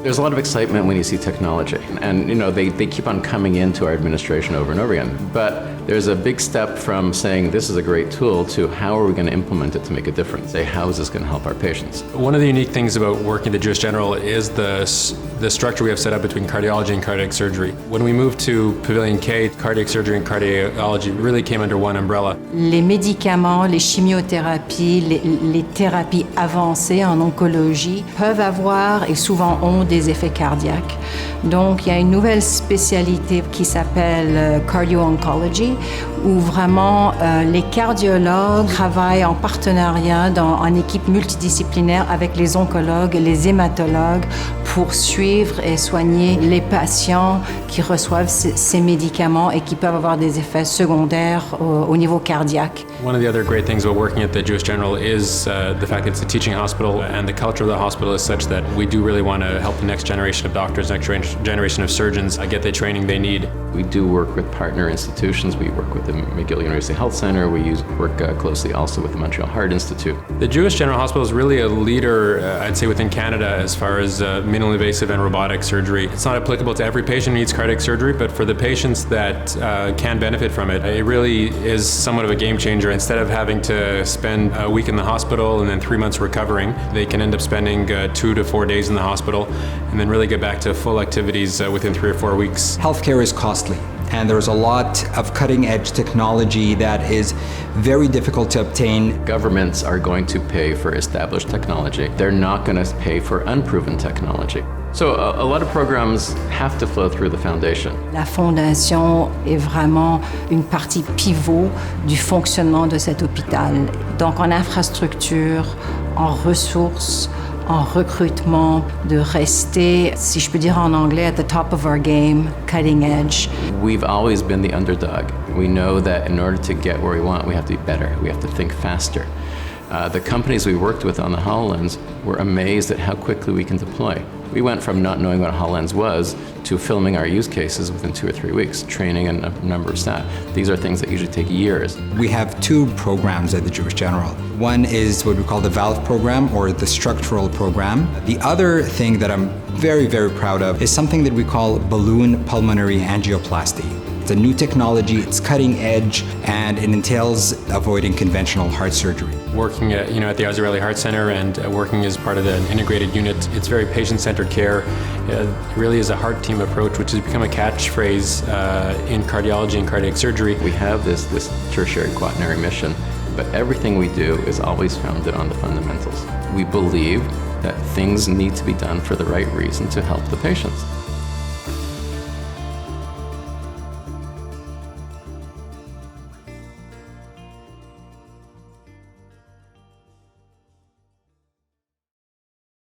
There's a lot of excitement when you see technology, and they keep on coming into our administration over and over again. But there's a big step from saying this is a great tool to how are we going to implement it to make a difference? Say, how is this going to help our patients? One of the unique things about working at the Jewish General is the structure we have set up between cardiology and cardiac surgery. When we moved to Pavilion K, cardiac surgery and cardiology really came under one umbrella. Les médicaments, les chimiothérapies, les thérapies avancées en oncologie peuvent avoir et souvent ont des effets cardiaques. Donc, il y a une nouvelle spécialité qui s'appelle cardio-oncology, où vraiment les cardiologues travaillent en partenariat en équipe multidisciplinaire avec les oncologues et les hématologues pour suivre et soigner les patients qui reçoivent ces médicaments et qui peuvent avoir des effets secondaires au niveau cardiaque. One of the other great things about working at the Jewish General is the fact that it's a teaching hospital, and the culture of the hospital is such that we do really want to help the next generation of doctors, next generation of surgeons get the training they need. We do work with partner institutions. We work with the McGill University Health Center. We work closely also with the Montreal Heart Institute. The Jewish General Hospital is really a leader, I'd say, within Canada as far as minimally invasive and robotic surgery. It's not applicable to every patient who needs cardiac surgery, but for the patients that can benefit from it, it really is somewhat of a game changer. Instead of having to spend a week in the hospital and then 3 months recovering, they can end up spending 2 to 4 days in the hospital and then really get back to full activities within 3 or 4 weeks. Healthcare is costly, and there's a lot of cutting-edge technology that is very difficult to obtain. Governments are going to pay for established technology. They're not going to pay for unproven technology. So a lot of programs have to flow through the foundation. La fondation est vraiment une partie pivot du fonctionnement de cet hôpital. Donc en infrastructure, en ressources, en recrutement, de rester, si je peux dire en anglais, at the top of our game, cutting edge. We've always been the underdog. We know that in order to get where we want, we have to be better. We have to think faster. The companies we worked with on the HoloLens were amazed at how quickly we can deploy. We went from not knowing what a HoloLens was to filming our use cases within 2 or 3 weeks, training a number of staff. These are things that usually take years. We have 2 programs at the Jewish General. One is what we call the VALVE program, or the structural program. The other thing that I'm very, very proud of is something that we call balloon pulmonary angioplasty. It's a new technology, it's cutting edge, and it entails avoiding conventional heart surgery. Working at the Azarelli Heart Center and working as part of the integrated unit, it's very patient-centered care. It really is a heart team approach, which has become a catchphrase in cardiology and cardiac surgery. We have this tertiary quaternary mission, but everything we do is always founded on the fundamentals. We believe that things need to be done for the right reason to help the patients.